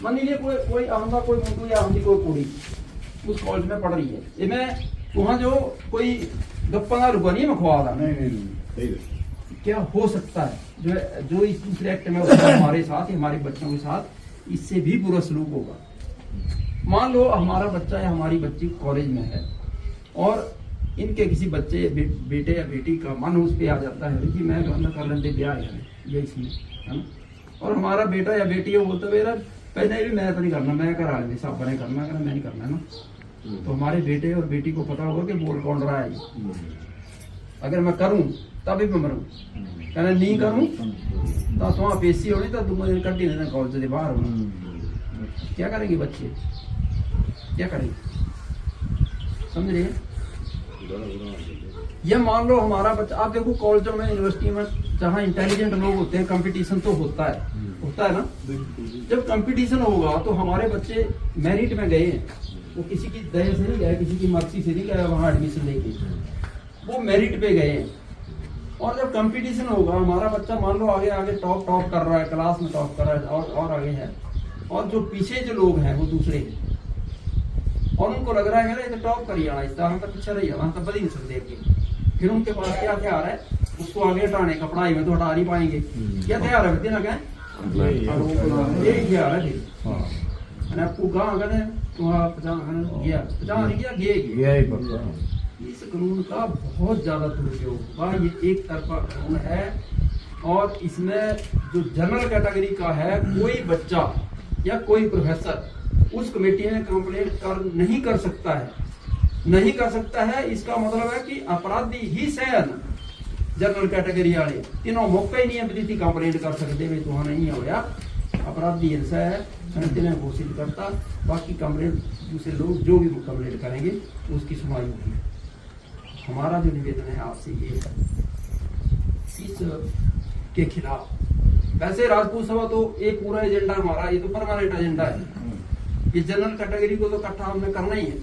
मान लीजिए कोई आमदा कोई मुंडू या आमदी कोई कुड़ी उस कॉलेज में पढ़ रही है, ये मैं वहाँ जो कोई 10-15 रुपया नहीं मैं खुआ रहा। नहीं क्या हो सकता है जो इस दूसरे एक्ट में हमारे साथ हमारे बच्चों के साथ इससे भी बुरा सलूक होगा। मान लो हमारा बच्चा या हमारी बच्ची कॉलेज में है और इनके किसी बच्चे बेटे या बेटी का मन उस पे आ जाता है कि मैं कर लेंगे ब्याह ये इसमें, है ना। और हमारा बेटा या बेटी है बोलता मेरा पहले भी मैं तो नहीं करना, मैं करा लेंगे सब बने करना मैं नहीं करना, है ना। तो हमारे बेटे और बेटी को पता होगा कि बोल कौन रहा है। अगर मैं करूं तभी मैं मरूं, कहना नहीं करूं तो वहाँ पेशी होनी तो तुम कटी नहीं कॉलेज से बाहर होना। क्या करेंगे बच्चे, क्या करेंगे, समझ रहे हैं। ये मान लो हमारा बच्चा, आप देखो कॉलेजों में यूनिवर्सिटी में जहाँ इंटेलिजेंट लोग होते हैं कंपटीशन तो होता है ना। जब कंपटीशन होगा तो हमारे बच्चे मेरिट में गए हैं, वो किसी की दया से नहीं गए, किसी की मर्जी से नहीं गए वहाँ एडमिशन लेके, वो मेरिट पे गए हैं। और जब कंपटीशन होगा हमारा बच्चा मान लो आगे टॉप कर रहा है, क्लास में टॉप कर रहा है और आगे है, और जो पीछे जो लोग हैं वो दूसरे हैं और उनको लग रहा है कि तो टॉप करिए आना, इस तरह तो पीछे रही जाना, तब बदल नहीं सकते। फिर उनके पास क्या तैयार है उसको आगे हटाने का, पढ़ाई में तो हटा नहीं पाएंगे। क्या तैयार है ना, क्या यही तैयार है फिर आपको गाँव अगर गया इस कानून का बहुत ज्यादा दुरुपयोग हुआ। ये एक तरफा कानून है और इसमें जो जनरल कैटेगरी का है कोई बच्चा या कोई प्रोफेसर उस कमेटी में कंप्लेंट नहीं कर सकता है। इसका मतलब है कि अपराधी ही सहन जनरल कैटेगरी वाले तीनों मौका ही नहीं है कंप्लेंट कर सकते भाई तुम नहीं होया, अपराधी हिंसा है तिन्हें घोषित करता। बाकी कंप्लेंट दूसरे लोग जो भी कंप्लेंट करेंगे उसकी सुनवाई होगी। हमारा जो निवेदन है आपसे ये इस के खिलाफ, वैसे राजपूत सभा तो एक पूरा एजेंडा हमारा ये तो परमानेंट एजेंडा है, ये जनरल कैटेगरी को तो इकट्ठा हमने करना ही है।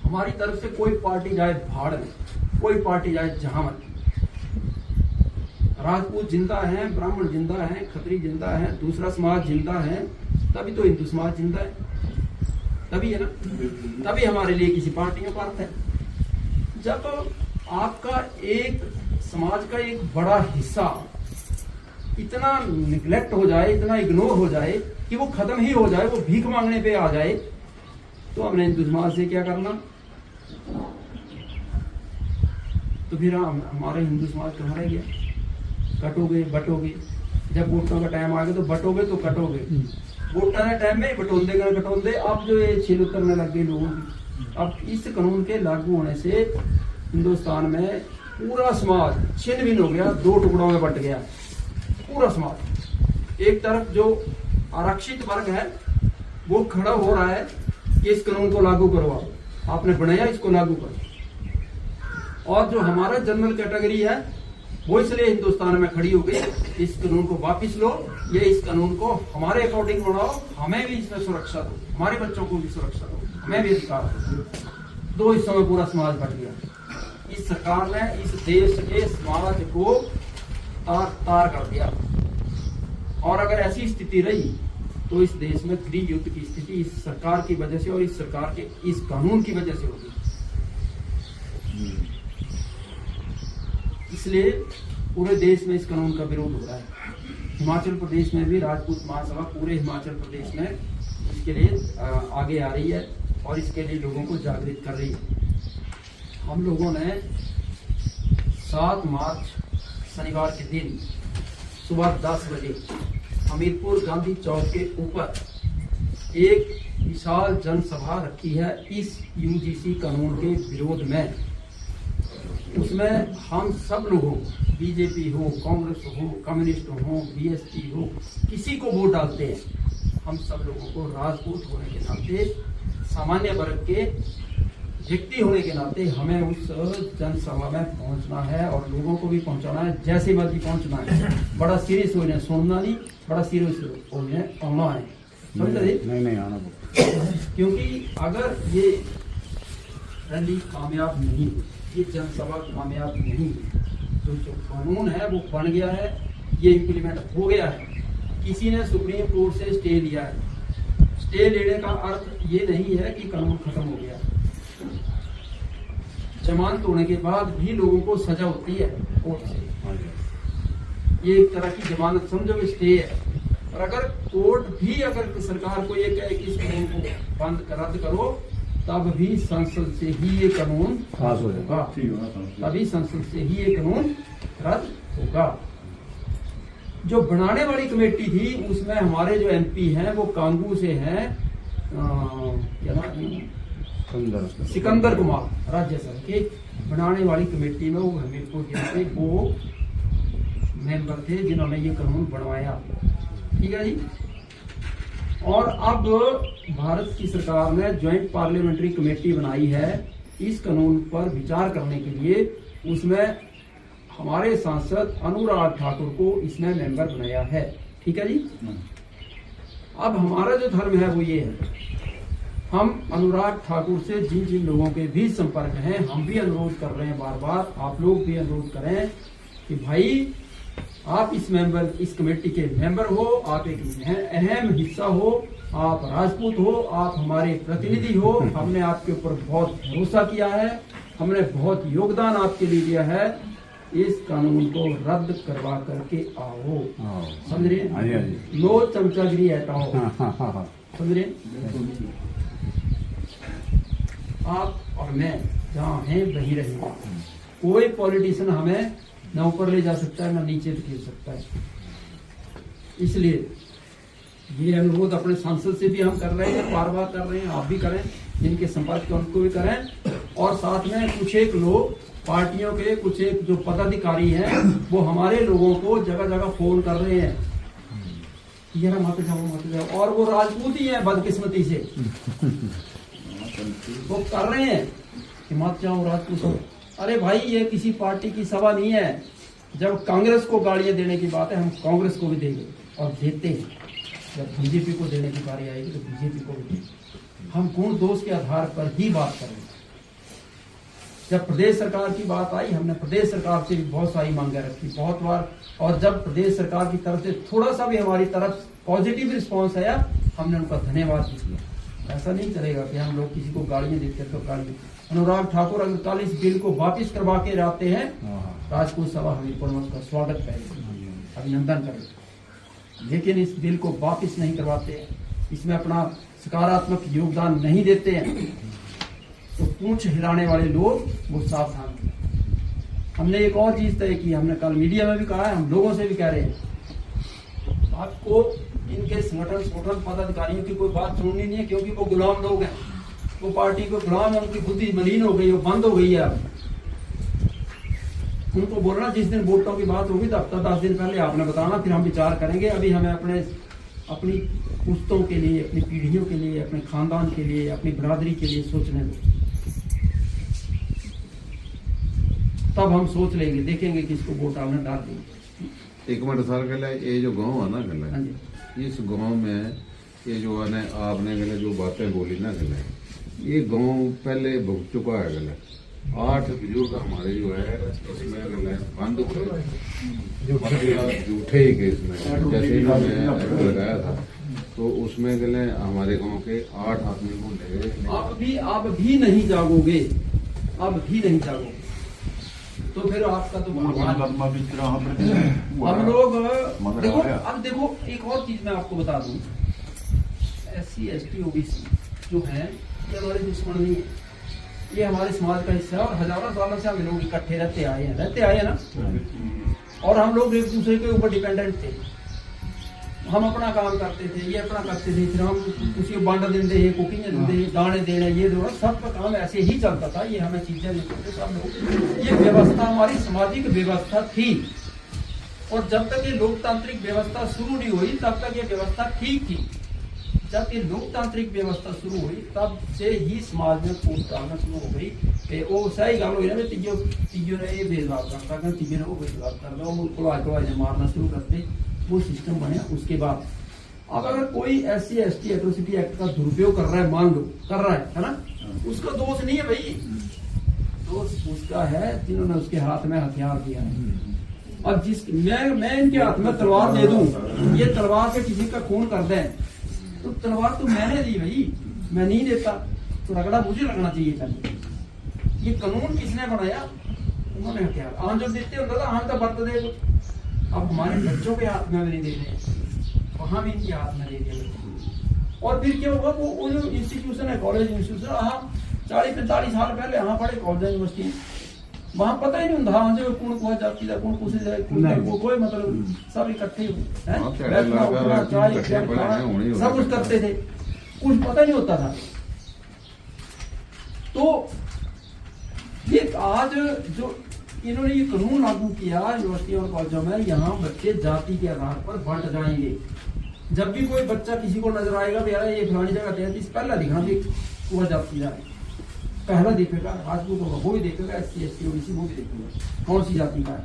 हमारी तरफ से कोई पार्टी जाए भाड़ में, कोई पार्टी जाए जहां मत, राजपूत जिंदा है, ब्राह्मण जिंदा है, खत्री जिंदा है, दूसरा समाज जिंदा है, तभी तो हिंदू समाज जिंदा है, तभी है ना, तभी हमारे लिए किसी पार्टी में पार्थ है। जब आपका एक समाज का एक बड़ा हिस्सा इतना निग्लेक्ट हो जाए, इतना इग्नोर हो जाए कि वो खत्म ही हो जाए, वो भीख मांगने पे आ जाए, तो हमने हिंदू समाज से क्या करना। तो फिर हमारे हिंदू समाज कहाँ रह गया, कटोगे बटोगे, जब वोटों का टाइम आ गया तो बटोगे तो कटोगे, वोटां के टाइम में बटोंदे। अब जो ये छील उतरने लग गई लोगों की। अब इस कानून के लागू होने से हिंदुस्तान में पूरा समाज छिन्न भिन्न हो गया, दो टुकड़ों में बट गया पूरा समाज। एक तरफ जो आरक्षित वर्ग है वो खड़ा हो रहा है कि इस कानून को लागू करो, आपने बनाया इसको लागू करो, और जो हमारा जनरल कैटेगरी है वो इसलिए हिंदुस्तान में खड़ी हो गई, इस कानून को वापिस लो, ये इस कानून को हमारे अकॉर्डिंग बनाओ, हमें भी इसमें सुरक्षा दो, हमारे बच्चों को भी सुरक्षा दो, हमें भी अधिकार दो। दो हिस्सों में पूरा समाज बट गया। इस सरकार ने इस देश के समाज को तार कर दिया, और अगर ऐसी स्थिति रही तो इस देश में गृह युद्ध की स्थिति इस सरकार की वजह से और इस सरकार के इस कानून की वजह से होगी। इसलिए पूरे देश में इस कानून का विरोध हो रहा है। हिमाचल प्रदेश में भी राजपूत महासभा पूरे हिमाचल प्रदेश में इसके लिए आगे आ रही है और इसके लिए लोगों को जागृत कर रही है। हम लोगों ने 7 मार्च शनिवार के दिन सुबह 10 बजे हमीरपुर गांधी चौक के ऊपर एक विशाल जनसभा रखी है इस यूजीसी कानून के विरोध में। उसमें हम सब लोगों, बीजेपी हो, कांग्रेस हो, कम्युनिस्ट हो, बीएसपी हो, किसी को वोट डालते हैं, हम सब लोगों को राजपूत होने के नाते, सामान्य वर्ग के व्यक्ति होने के नाते हमें उस जनसभा में पहुंचना है और लोगों को भी पहुंचाना है, जैसे मर्जी पहुंचना है। बड़ा सीरियस हो जाए सुनना नहीं, बड़ा सीरियस हो जाए आना है, समझ नहीं आना। क्योंकि अगर ये रैली कामयाब नहीं, ये जनसभा कामयाब नहीं, तो जो कानून है वो बन गया है, ये इम्प्लीमेंट हो गया है, किसी ने सुप्रीम कोर्ट से स्टे लिया है, स्टे लेने का अर्थ ये नहीं है कि कानून खत्म हो गया। जमानत होने के बाद भी लोगों को सजा होती है कोर्ट से, ये एक तरह की जमानत समझो, स्टे है। और अगर कोर्ट भी अगर सरकार को ये कहे कि इस कानून को बंद रद्द करो, तब भी संसद से ही ये कानून पास होगा, तभी संसद से ही ये कानून रद्द होगा। जो बनाने वाली कमेटी थी उसमें हमारे जो एमपी हैं वो कांगू से हैं, क्या नाम, सिकंदर कुमार राज्यसभा के बनाने वाली कमेटी में वो हमीरपुर के वो मेंबर थे जिन्होंने ये कानून बनवाया। ठीक है जी। और अब भारत की सरकार ने ज्वाइंट पार्लियामेंट्री कमेटी बनाई है इस कानून पर विचार करने के लिए। उसमें हमारे सांसद अनुराग ठाकुर को इसमें मेंबर बनाया है। ठीक है जी। अब हमारा जो धर्म है वो ये है, हम अनुराग ठाकुर से जिन जिन लोगों के भी संपर्क हैं, हम भी अनुरोध कर रहे हैं, बार बार आप लोग भी अनुरोध करें कि भाई आप इस कमेटी के मेंबर हो, आप एक अहम हिस्सा हो, आप राजपूत हो, आप हमारे प्रतिनिधि हो, हमने आपके ऊपर बहुत भरोसा किया है, हमने बहुत योगदान आपके लिए दिया है, इस कानून को रद्द करवा करके आओ। समझ रहे? नो चमचागिरी हटाओ। समझ रहे? आप और मैं जहाँ हैं वही रहेंगे। कोई पॉलिटिशियन हमें न ऊपर ले जा सकता है, न नीचे धकेल सकता है। इसलिए ये अनुरोध अपने सांसद से भी हम कर रहे हैं, बार बार कर रहे हैं, आप भी करें, जिनके संपर्क के उनको भी करें। और साथ में कुछ एक लोग पार्टियों के, कुछ एक जो पदाधिकारी हैं, वो हमारे लोगों को जगह जगह फोन कर रहे हैं, यार मत जाओ मत जाओ, और वो राजपूत ही है बदकिस्मती से, वो कर रहे हैं कि मत जाओ राजपूत। अरे भाई ये किसी पार्टी की सभा नहीं है। जब कांग्रेस को गालियां देने की बात है, हम कांग्रेस को भी देंगे और देते हैं। जब बीजेपी को देने की बारी आएगी तो बीजेपी को भी देंगे। हम गुण दोष के आधार पर ही बात करेंगे। जब प्रदेश सरकार की बात आई, हमने प्रदेश सरकार से भी बहुत सारी मांगे रखी, बहुत बार। और जब प्रदेश सरकार की तरफ से थोड़ा सा भी हमारी तरफ पॉजिटिव रिस्पॉन्स आया, हमने उनका धन्यवाद भी किया। ऐसा नहीं चलेगा कि हम लोग किसी को गालियां देते तो गालियां। अनुराग ठाकुर अगर कल इस बिल को वापिस करवा के जाते हैं, राजपूत सभा हमीरपुर में उसका स्वागत करेगी, अभिनंदन करेगी। लेकिन इस बिल को वापिस नहीं करवाते हैं, इसमें अपना सकारात्मक योगदान नहीं देते हैं, तो पूंछ हिलाने वाले लोग वो सावधान हैं। हमने एक और चीज तय की, हमने कल मीडिया में भी कहा है, हम लोगों से भी कह रहे हैं, आपको इनके संगठन पदाधिकारियों की कोई बात सुननी नहीं है, क्योंकि वो गुलाम लोग हैं, वो पार्टी को गुलाम है, उनकी बुद्धि मलिन हो गई, वो बंद हो गई है। अब उनको बोलना जिस दिन वोटों की बात होगी तो हफ्ता 10 दिन पहले आपने बताना, फिर हम विचार करेंगे। अभी हमें अपनी पुश्तों के लिए, अपनी पीढ़ियों के लिए, अपने खानदान के लिए, अपनी बिरादरी के लिए सोचने दो, तब हम सोच लेंगे, देखेंगे किसको वोट डालना, डाल देंगे। एक मिनट सर, गले ये जो गांव है ना, गले इस गांव में ये जो है आपने गले जो बातें बोली ना, गले ये गांव पहले भुग चुका है। गले 8 बुजुर्ग हमारे जो है इसमें गले बंद हो गए, झूठे ही केस में। जैसे ही हमने लगाया था तो उसमें गले हमारे गांव के 8 आदमी को ले गए। आप भी नहीं जागोगे, अब भी नहीं जागोगे तो फिर आपका तो हम लोग देखो। अब देखो एक और चीज मैं आपको बता दूं, SC ST OBC जो है ये हमारे दुश्मन नहीं है, ये हमारे समाज का हिस्सा है। और हजारों सालों से हम लोग इकट्ठे रहते आए हैं ना, और हम लोग एक दूसरे के ऊपर डिपेंडेंट थे। हम अपना काम करते थे, ये अपना करते थे, फिर हम उसी को बांटा देते, कुकिंग देते, दाने देना, ये दो, सबका काम ऐसे ही चलता था। ये हमें चीजें देते थे सब लोग। ये व्यवस्था हमारी सामाजिक व्यवस्था थी, और जब तक ये लोकतांत्रिक व्यवस्था शुरू नहीं हुई तब तक ये व्यवस्था ठीक थी। जब ये लोकतांत्रिक व्यवस्था शुरू हुई तब से ही समाज में फूट डालना शुरू हो गई। वो सही गल हुई ना, तीजो ने ये भेदभाव करता, तीजो ने वो भेदभाव करता, वो मुल्क मारना शुरू करते, वो सिस्टम बना। उसके बाद अब अगर कोई SC ST एट्रोसिटी एक्ट का दुरुपयोग कर रहा है, मान लो कर रहा है ना, उसका दोष नहीं है भाई, दोष उसका है जिन्होंने उसके हाथ में हथियार दिया है। अब मैं इनके हाथ में तलवार दे दूं, ये तलवार से किसी का खून कर दें, तो तलवार तो मैंने दी भाई, मैं नहीं देता, तो रगड़ा मुझे लगना चाहिए पहले। ये कानून किसने बनाया? उन्होंने हथियार आम जब देते होता था, आम तो बरत दे कुछ, अब हमारे बच्चों के हाथ में भी नहीं दे रहे, वहां भी इनके हाथ में दे दिया। और फिर क्या होगा, वो जो इंस्टीट्यूशन है, कॉलेज इंस्टीट्यूशन, हाँ 40-45 साल पहले यहाँ पढ़े कॉलेज यूनिवर्सिटी, वहां पता ही नहीं होता हाँ जो कौन को जाती है, कौन कुछ जाए, कोई मतलब सब इकट्ठे सब कुछ करते थे, कुछ पता नहीं होता था। तो ये आज जो इन्होंने ये कानून लागू किया यूनिवर्सिटी और कॉलेजों में, यहाँ बच्चे जाति के आधार पर बांट जाएंगे। जब भी कोई बच्चा किसी को नजर आएगा यार ये फलानी जगह 33, पहला दिखना भी वह जाति जाए, पहला देखेगा, राजपूत होगा वो भी देखेगा, SC ST OBC वो भी देखेगा कौन सी जाति का है।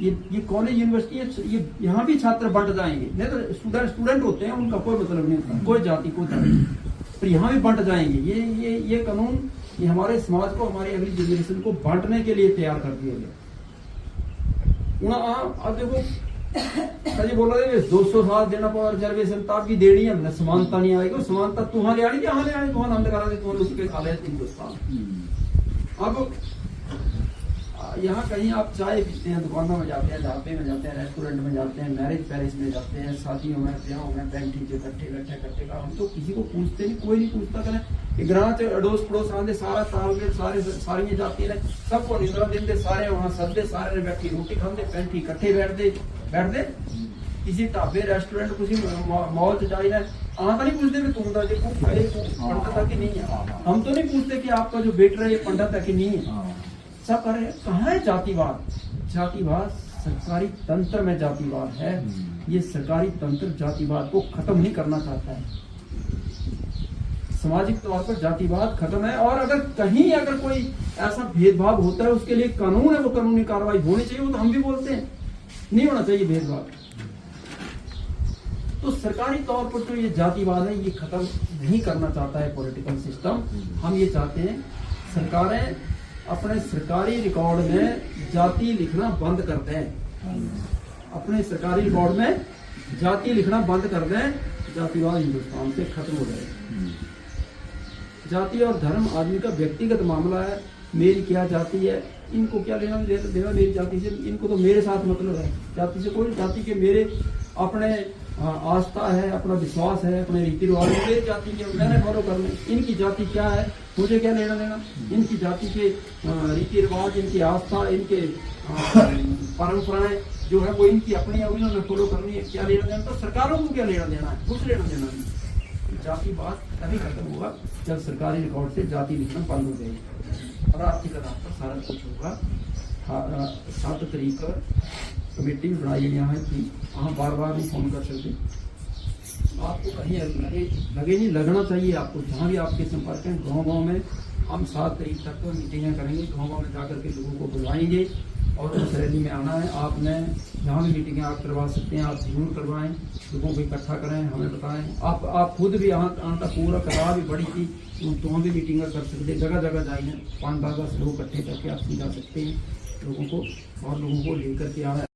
ये कॉलेज यूनिवर्सिटी है, ये यहाँ भी छात्र बंट जाएंगे, नहीं तो स्टूडेंट होते हैं उनका कोई मतलब नहीं होता, कोई जाति को जाति, पर यहाँ भी बंट जाएंगे। ये कानून ये हमारे समाज को, हमारी अगली जनरेशन को बांटने के लिए तैयार कर दिया गया। अब देखो सही बोला 200 साल देना पड़ा रिजर्वेशन, तब भी देनी है, हमने समानता नहीं आएगी, समानता तुहां ले आनी, यहाँ ले आनी, तुहां नंद करा दे, तुहां लुट के खा ले हिंदुस्तान। अब यहाँ कहीं आप चाय पीते हैं, दुकानों में जाते हैं, ढाबे में जाते हैं, रेस्टोरेंट में जाते हैं, मैरिज पैलेस में जाते हैं, शादियों में, ब्याहों में, बैंठी से इकट्ठे का, हम तो किसी को पूछते नहीं, कोई नहीं पूछता। करें ग्रां च अड़ोस पड़ोस आते सारा तालमेल, सारी जाती है, सबको निंद्रा देंगे, सारे वहां सदे, सारे बैठी रोटी खाते, पैंठी इकट्ठे बैठते, किसी ढाबे रेस्टोरेंट किसी मॉल च जाइए, आं तो नहीं पूछते भी तुम पंडित है कि नहीं है, हम तो नहीं पूछते कि आपका जो बेटर है ये पंडित है कि नहीं है, सब कर रहे हैं। कहाँ है जातिवाद? जातिवाद सरकारी तंत्र में जातिवाद है, ये सरकारी तंत्र जातिवाद को खत्म नहीं करना चाहता है, सामाजिक तौर पर जातिवाद खत्म है। और अगर कहीं अगर कोई ऐसा भेदभाव होता है उसके लिए कानून है, वो कानूनी कार्रवाई होनी चाहिए, वो तो हम भी बोलते हैं नहीं होना चाहिए भेदभाव। तो सरकारी तौर पर तो ये जातिवाद है, ये खत्म नहीं करना चाहता है पॉलिटिकल सिस्टम। हम ये चाहते हैं सरकारें अपने सरकारी रिकॉर्ड में जाति लिखना बंद कर दें, अपने सरकारी रिकॉर्ड में जाति लिखना बंद कर दें, जातिवाद हिंदुस्तान से खत्म हो जाए। जाति और धर्म आदमी का व्यक्तिगत मामला है, मेरी क्या जाति है, इनको क्या लेना देना मेरी जाति से, इनको तो मेरे साथ मतलब है, जाति से कोई, जाति के मेरे अपने आस्था है, अपना विश्वास है, अपने रीति रिवाज, मेरी जाति के मैंने फॉलो करने, इनकी जाति क्या है मुझे क्या लेना देना, इनकी जाति के रीति रिवाज, इनकी आस्था, इनके परंपराएं जो है वो इनकी अपनी है, उन्होंने फॉलो करनी है, क्या लेना देना, तो सरकारों को क्या लेना देना है, कुछ लेना देना नहीं। जाति बात तभी खत्म होगा जब सरकारी रिकॉर्ड से जाति लिखना बंद हो जाएगी और आर्थिक आधार पर सारा कुछ होगा। 7 तारीख को कमेटी बनाई है यहाँ की, वहाँ बार नहीं फोन कर सकते, आपको कहीं लगे नहीं, लगना चाहिए आपको, जहाँ भी आपके संपर्क हैं गाँव में। हम 7 तारीख तक तो मीटिंगें करेंगे, गाँव में जाकर के लोगों को बुलवाएंगे और उस रैली में आना है। आपने जहाँ भी मीटिंगें आप करवा सकते हैं, आप जरूर करवाएं, लोगों को इकट्ठा करें, हमें बताएं। आप खुद भी यहाँ तक पूरा करा भी बड़ी थी, तो हम भी मीटिंग कर सकते हैं, जगह जगह जाइए, 5-10 लोग इकट्ठे करके आप समझा सकते हैं लोगों को और लोगों को लेकर के आना है।